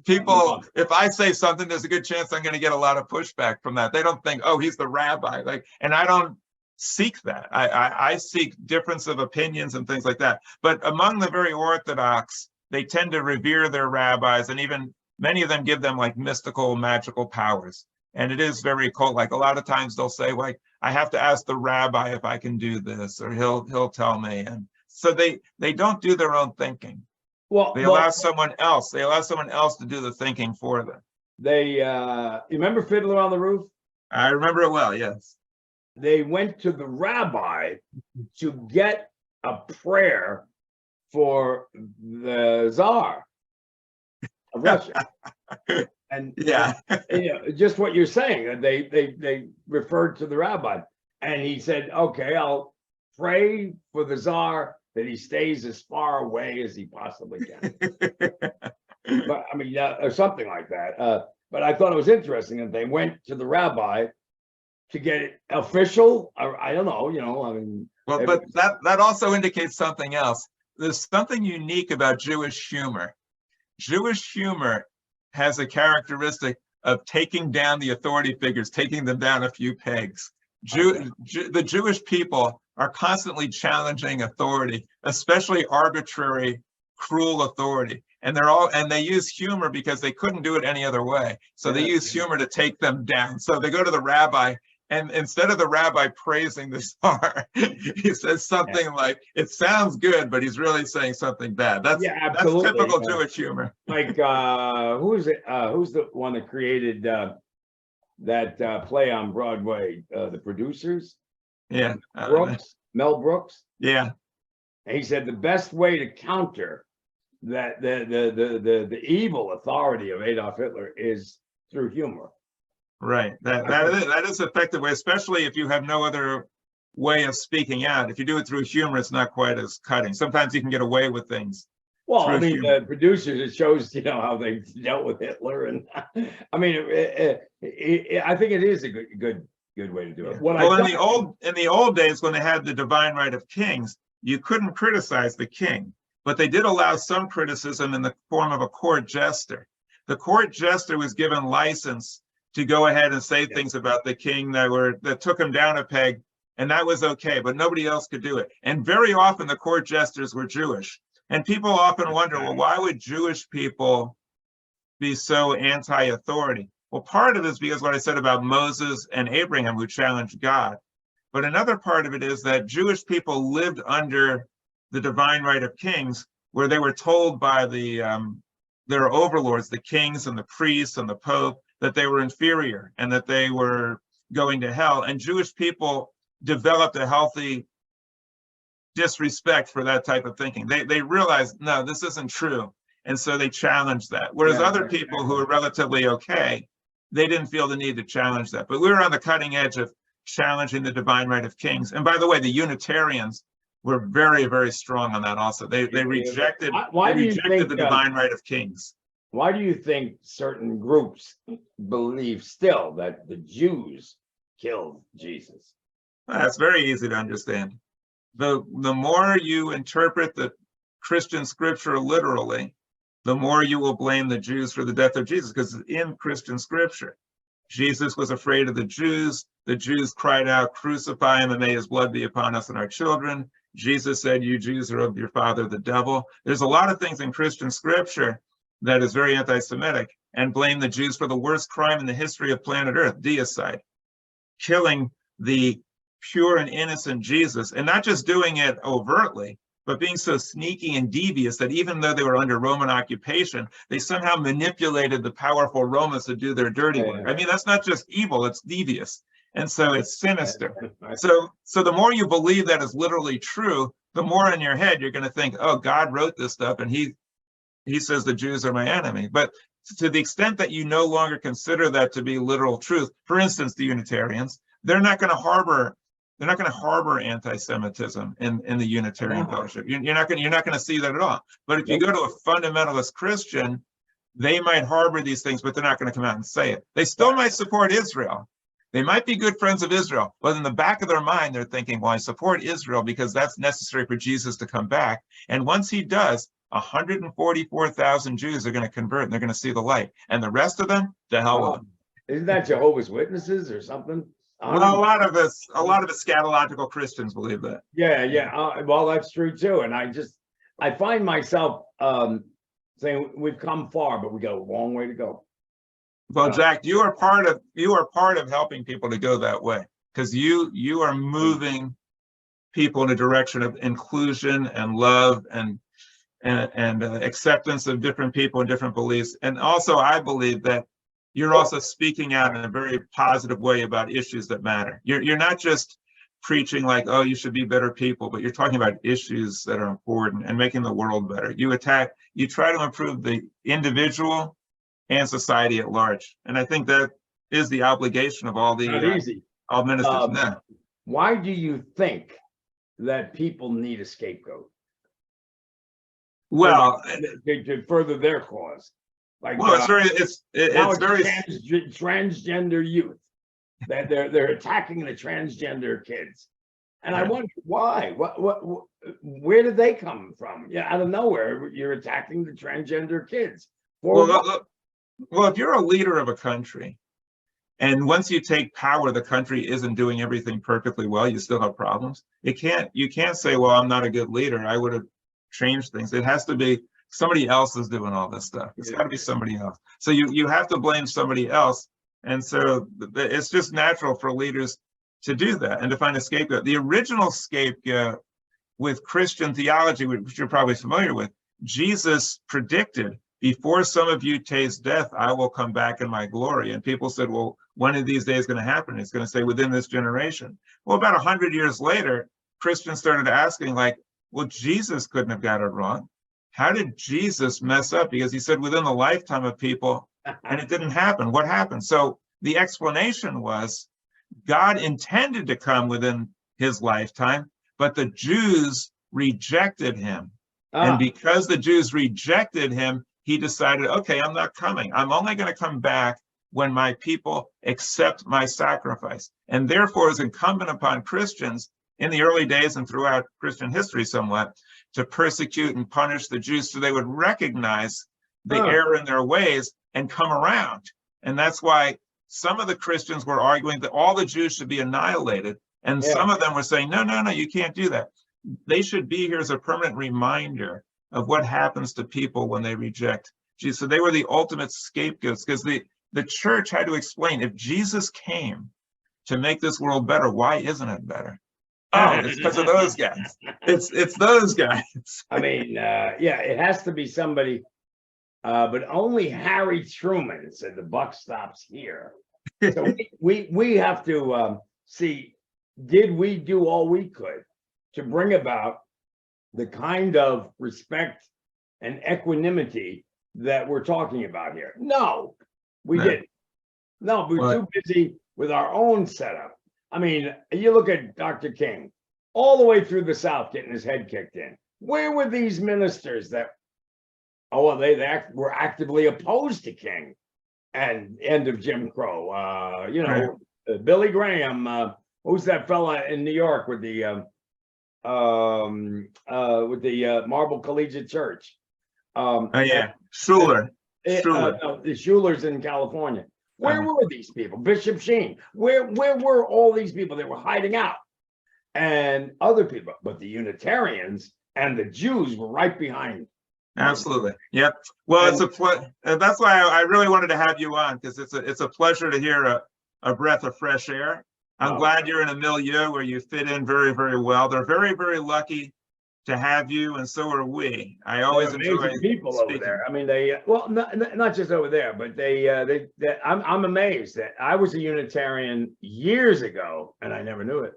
S2: People, if I say something, there's a good chance I'm going to get a lot of pushback from that. They don't think, oh, he's the rabbi. And I don't seek that. I seek difference of opinions and things like that. But among the very Orthodox, they tend to revere their rabbis, and even many of them give them like mystical, magical powers. And it is very cult-like. A lot of times they'll say, like, I have to ask the rabbi if I can do this, or he'll tell me. And so they don't do their own thinking.
S3: Well,
S2: They allow someone else. They allow someone else to do the thinking for them.
S3: They you remember Fiddler on the Roof?
S2: I remember it well, yes.
S3: They went to the rabbi to get a prayer for the Tsar of Russia. And
S2: yeah,
S3: just what you're saying, they referred to the rabbi, and he said, okay, I'll pray for the Tsar that he stays as far away as he possibly can. But I mean, or something like that. But I thought it was interesting that they went to the rabbi to get it official. I don't know, I mean.
S2: Well, but that also indicates something else. There's something unique about Jewish humor. Jewish humor has a characteristic of taking down the authority figures, taking them down a few pegs. The Jewish people are constantly challenging authority, especially arbitrary, cruel authority. And they use humor because they couldn't do it any other way. So they use humor to take them down. So they go to the rabbi, and instead of the rabbi praising the Tsar, he says something like, it sounds good, but he's really saying something bad. That's typical Jewish humor.
S3: Like, who is it? Who's the one that created that play on Broadway? The producers?
S2: Yeah.
S3: Mel Brooks?
S2: Yeah.
S3: And he said the best way to counter that the evil authority of Adolf Hitler is through humor.
S2: Right. That is an effective way, especially if you have no other way of speaking out. If you do it through humor, it's not quite as cutting. Sometimes you can get away with things.
S3: Well, I mean, the producers, it shows, how they dealt with Hitler. And I mean, I think it is a good way to do it.
S2: Well, in the old days, when they had the divine right of kings, you couldn't criticize the king, but they did allow some criticism in the form of a court jester. The court jester was given license to go ahead and say things about the king that took him down a peg, and that was okay, but nobody else could do it. And very often the court jesters were Jewish. And people often wonder, well, why would Jewish people be so anti-authority? Well, part of it is because what I said about Moses and Abraham, who challenged God. But another part of it is that Jewish people lived under the divine right of kings, where they were told by their overlords, the kings and the priests and the pope, that they were inferior and that they were going to hell. And Jewish people developed a healthy disrespect for that type of thinking. They realized, no, this isn't true. And so they challenged that. Whereas other people who were relatively okay, they didn't feel the need to challenge that. But we were on the cutting edge of challenging the divine right of kings. And by the way, the Unitarians were very, very strong on that also. They rejected the divine right of kings.
S3: Why do you think certain groups believe still that the Jews killed Jesus?
S2: That's very easy to understand. The more you interpret the Christian scripture literally, the more you will blame the Jews for the death of Jesus, because in Christian scripture, Jesus was afraid of the Jews. The Jews cried out, crucify him and may his blood be upon us and our children. Jesus said, you Jews are of your father, the devil. There's a lot of things in Christian scripture that is very anti-Semitic, and blame the Jews for the worst crime in the history of planet Earth, deicide, killing the pure and innocent Jesus, and not just doing it overtly, but being so sneaky and devious that even though they were under Roman occupation, they somehow manipulated the powerful Romans to do their dirty work. I mean, that's not just evil, it's devious. And so it's sinister. So the more you believe that is literally true, the more in your head you're going to think, oh, God wrote this stuff and he says the Jews are my enemy. But to the extent that you no longer consider that to be literal truth, for instance, the Unitarians, they're not going to harbor anti-Semitism in the Unitarian fellowship. You're not going to see that at all. But if you go to a fundamentalist Christian, they might harbor these things, but they're not going to come out and say it. They still might support Israel. They might be good friends of Israel, but in the back of their mind, they're thinking, well, I support Israel because that's necessary for Jesus to come back. And once he does, 144,000 Jews are going to convert and they're going to see the light. And the rest of them, the hell with them.
S3: Isn't that Jehovah's Witnesses or something?
S2: Well, a lot of eschatological Christians believe that.
S3: Yeah. Well, that's true too. And I find myself saying we've come far, but we got a long way to go.
S2: Well, Jack, you are part of helping people to go that way, because you are moving people in a direction of inclusion and love and acceptance of different people and different beliefs. And also, I believe that you're also speaking out in a very positive way about issues that matter. You're not just preaching like, oh, you should be better people, but you're talking about issues that are important and making the world better. You try to improve the individual and society at large. And I think that is the obligation of all all ministers now.
S3: Why do you think that people need a scapegoat?
S2: Well,
S3: to further their cause. Like,
S2: well, it's very
S3: transgender youth that they're attacking the transgender kids, and I wonder why. Where did they come from? Yeah, out of nowhere, you're attacking the transgender kids.
S2: Well, if you're a leader of a country, and once you take power, the country isn't doing everything perfectly well, you still have problems. You can't say, well, I'm not a good leader, I would have changed things. It has to be somebody else is doing all this stuff. It's got to be somebody else. So you have to blame somebody else. And so it's just natural for leaders to do that and to find a scapegoat. The original scapegoat with Christian theology, which you're probably familiar with, Jesus predicted, before some of you taste death, I will come back in my glory. And people said, well, when are these days going to happen? It's going to say within this generation. Well, about 100 years later, Christians started asking, like, well, Jesus couldn't have got it wrong. How did Jesus mess up? Because he said within the lifetime of people, and it didn't happen. What happened? So the explanation was God intended to come within his lifetime, but the Jews rejected him. And because the Jews rejected him, he decided, okay, I'm not coming. I'm only going to come back when my people accept my sacrifice. And therefore, it's incumbent upon Christians in the early days and throughout Christian history somewhat to persecute and punish the Jews so they would recognize the error in their ways and come around. And that's why some of the Christians were arguing that all the Jews should be annihilated. And some of them were saying, no, you can't do that. They should be here as a permanent reminder of what happens to people when they reject Jesus. So they were the ultimate scapegoats, because the church had to explain, if Jesus came to make this world better, why isn't it better? Oh, it's because of those guys. It's those guys.
S3: I mean, it has to be somebody, but only Harry Truman said the buck stops here. So we have to see, did we do all we could to bring about the kind of respect and equanimity that we're talking about here? No, we didn't. No, we were too busy with our own setup. I mean, you look at Dr. King, all the way through the South getting his head kicked in. Where were these ministers that, they were actively opposed to King and end of Jim Crow? Billy Graham, who's that fella in New York with the Marble Collegiate Church?
S2: Schuler.
S3: The Schulers in California. Where were these people? Bishop Sheen. Where were all these people that were hiding out? And other people, but the Unitarians and the Jews were right behind.
S2: Absolutely. Yep. Well, that's why I really wanted to have you on, because it's a pleasure to hear a breath of fresh air. I'm glad you're in a milieu where you fit in very, very well. They're very, very lucky to have you, and so are we. I always enjoy
S3: people speaking. Over there. I mean, not just over there, but I'm amazed that I was a Unitarian years ago and I never knew it.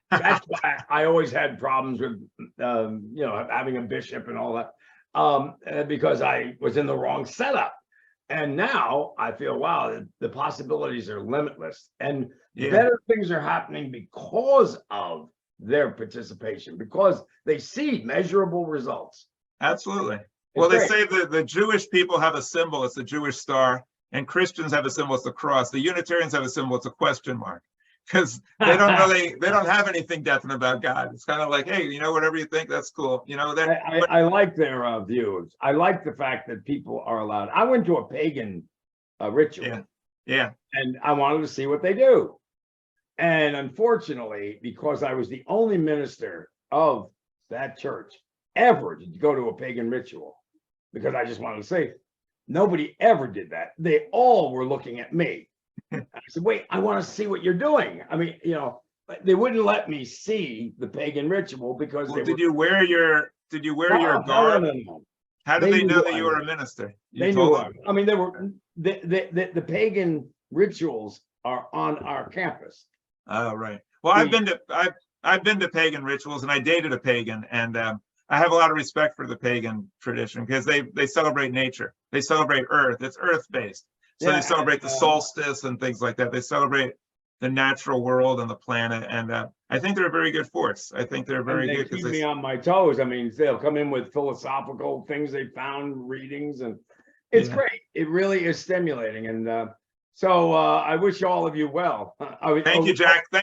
S3: That's why I always had problems with having a bishop and all that, because I was in the wrong setup. And now I feel, wow, the possibilities are limitless, and better things are happening because of their participation, because they see measurable results.
S2: Absolutely. Well, they say that the Jewish people have a symbol, it's the Jewish star, and Christians have a symbol, it's the cross. The Unitarians have a symbol, it's a question mark, because they don't have anything definite about God. It's kind of like, hey, whatever you think, that's cool.
S3: I like their views. I like the fact that people are allowed. I went to a pagan ritual.
S2: Yeah.
S3: And I wanted to see what they do. And unfortunately, because I was the only minister of that church ever to go to a pagan ritual, because I just wanted to say, nobody ever did that. They all were looking at me. I said, wait, I want to see what you're doing. I mean, you know, they wouldn't let me see the pagan ritual because
S2: Well, did you wear your garb?
S3: No.
S2: How did they know
S3: knew
S2: that
S3: I
S2: you were a
S3: was.
S2: minister?
S3: They
S2: You
S3: knew.
S2: told them.
S3: I mean, they were the pagan rituals are on our campus.
S2: Oh, right. Well, I've been to pagan rituals, and I dated a pagan, and I have a lot of respect for the pagan tradition because they celebrate nature. They celebrate Earth. It's Earth based, so they celebrate the solstice and things like that. They celebrate the natural world and the planet, and I think they're a very good force. I think they're very good
S3: because they keep me on my toes. I mean, they'll come in with philosophical things they found, readings, and it's great. It really is stimulating, and so I wish all of you well.
S2: Thank you, Jack.